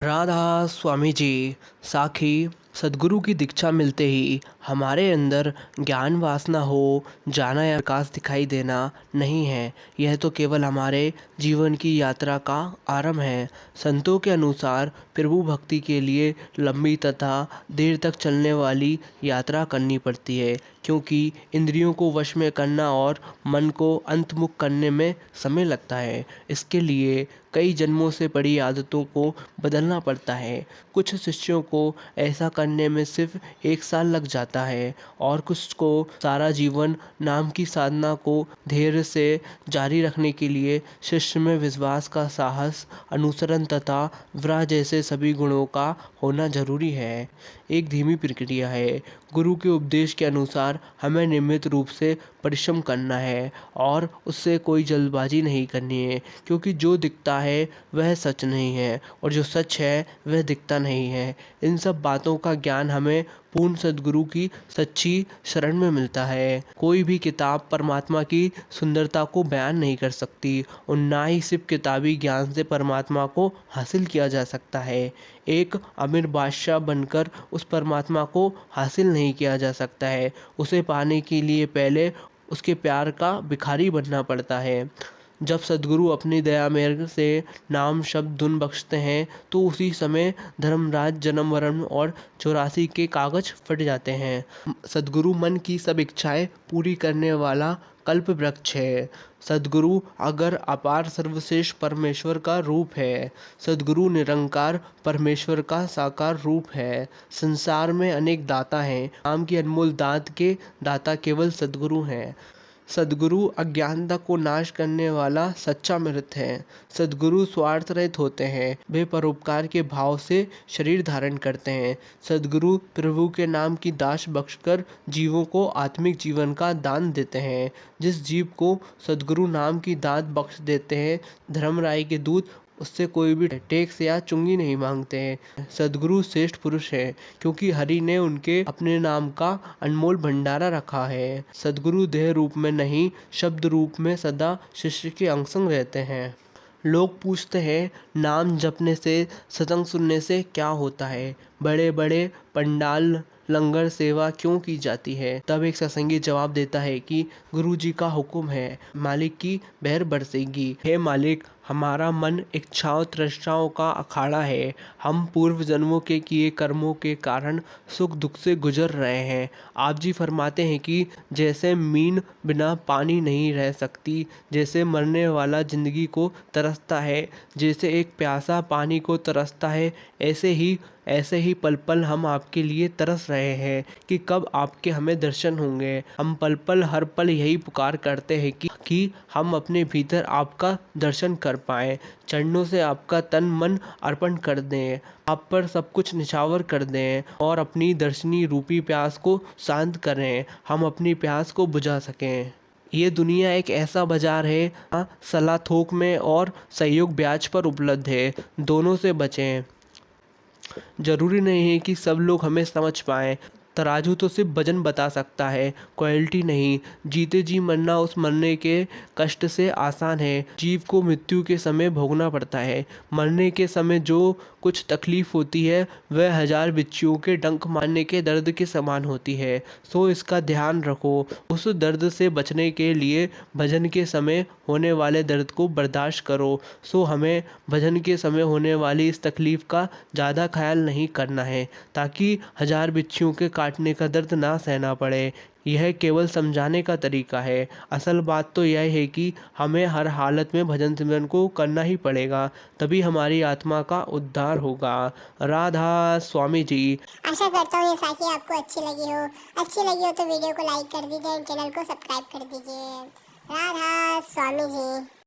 राधा स्वामी जी। साखी, सद्गुरु की दीक्षा मिलते ही हमारे अंदर ज्ञान वासना हो जाना या विकास दिखाई देना नहीं है। यह तो केवल हमारे जीवन की यात्रा का आरंभ है। संतों के अनुसार प्रभु भक्ति के लिए लंबी तथा देर तक चलने वाली यात्रा करनी पड़ती है, क्योंकि इंद्रियों को वश में करना और मन को अंतर्मुख करने में समय लगता है। इसके लिए कई जन्मों से पड़ी आदतों को बदलना पड़ता है। कुछ शिष्यों को ऐसा करने में सिर्फ 1 साल लग जाता है और कुछ को सारा जीवन। नाम की साधना को धैर्य से जारी रखने के लिए शिष्य में विश्वास का साहस, अनुसरण तथा विरह जैसे सभी गुणों का होना जरूरी है। एक धीमी प्रक्रिया है। गुरु के उपदेश के अनुसार हमें नियमित रूप से परिश्रम करना है और उससे कोई जल्दबाजी नहीं करनी है, क्योंकि जो दिखता है वह सच नहीं है और जो सच है वह दिखता नहीं है। इन सब बातों का ज्ञान हमें पूर्ण सद्गुरु की सच्ची शरण में मिलता है। कोई भी किताब परमात्मा की सुंदरता को बयान नहीं कर सकती और ना ही सिर्फ किताबी ज्ञान से परमात्मा को हासिल किया जा सकता है। एक अमीर बादशाह बनकर उस परमात्मा को हासिल नहीं किया जा सकता है। उसे पाने के लिए पहले उसके प्यार का भिखारी बनना पड़ता है। जब सद्गुरु अपनी दया मेहर से नाम शब्द धुन बख्शते हैं तो उसी समय धर्मराज, जन्म मरण और 84 के कागज फट जाते हैं। सद्गुरु मन की सब इच्छाएं पूरी करने वाला कल्प वृक्ष है। सद्गुरु अगर अपार सर्वश्रेष्ठ परमेश्वर का रूप है। सद्गुरु निरंकार परमेश्वर का साकार रूप है। संसार में अनेक दाता हैं, नाम की अनमोल दात के दाता केवल सद्गुरु हैं। सद्गुरु अज्ञानता को नाश करने वाला सच्चा अमृत है। सद्गुरु स्वार्थ रहित होते हैं, वे परोपकार के भाव से शरीर धारण करते हैं। सद्गुरु प्रभु के नाम की दास बख्शकर जीवों को आत्मिक जीवन का दान देते हैं। जिस जीव को सद्गुरु नाम की दात बख्श देते हैं, धर्मराय के दूत उससे कोई भी टैक्स या चुंगी नहीं मांगते हैं। सद्गुरु श्रेष्ठ पुरुष है, क्योंकि हरि ने उनके अपने नाम का अनमोल भंडारा रखा है। सद्गुरु देह रूप में नहीं, शब्द रूप में सदा शिष्य के अंग संग रहते हैं। लोग पूछते हैं, नाम जपने से, सत्संग सुनने से क्या होता है? बड़े बड़े पंडाल, लंगर सेवा क्यों की जाती है? तब एक सत्संगी जवाब देता है कि गुरु जी का हुक्म है, मालिक की बहर बरसेगी। हे मालिक, हमारा मन इच्छाओं तृष्णाओं का अखाड़ा है। हम पूर्व जन्मों के किए कर्मों के कारण सुख दुख से गुजर रहे हैं। आप जी फरमाते हैं कि जैसे मीन बिना पानी नहीं रह सकती, जैसे मरने वाला जिंदगी को तरसता है, जैसे एक प्यासा पानी को तरसता है, ऐसे ही पल पल हम आपके लिए तरस रहे हैं कि कब आपके हमें दर्शन होंगे। हम पल पल हर पल यही पुकार करते हैं कि हम अपने भीतर आपका दर्शन कर पाएं। चरणों से आपका तन मन अर्पण कर दें, आप पर सब कुछ निछावर कर दें और अपनी दर्शनी रूपी प्यास को शांत करें, हम अपनी प्यास को बुझा सकें। ये दुनिया एक ऐसा बाजार है जहाँ सलाह थोक में और सहयोग ब्याज पर उपलब्ध है। दोनों से बचें। जरूरी नहीं है कि सब लोग हमें समझ पाएं। तराजू तो सिर्फ वजन बता सकता है, क्वालिटी नहीं। जीते जी मरना उस मरने के कष्ट से आसान है। जीव को मृत्यु के समय भोगना पड़ता है। मरने के समय जो कुछ तकलीफ होती है वह 1000 बिच्छुओं के डंक मारने के दर्द के समान होती है। सो इसका ध्यान रखो। उस दर्द से बचने के लिए भजन के समय होने वाले दर्द को बर्दाश्त करो। सो हमें भजन के समय होने वाली इस तकलीफ का ज़्यादा ख्याल नहीं करना है, ताकि 1000 बिच्छुओं के काटने का दर्द ना सहना पड़े। यह केवल समझाने का तरीका है। असल बात तो यह है कि हमें हर हालत में भजन सिमरन को करना ही पड़ेगा, तभी हमारी आत्मा का उद्धार होगा। राधा स्वामी जी। आशा करता हूँ ये साखी आपको अच्छी लगी हो तो वीडियो को लाइक कर दीजिए, चैनल को सब्सक्राइब कर दीजिए। राधा स्वामी जी।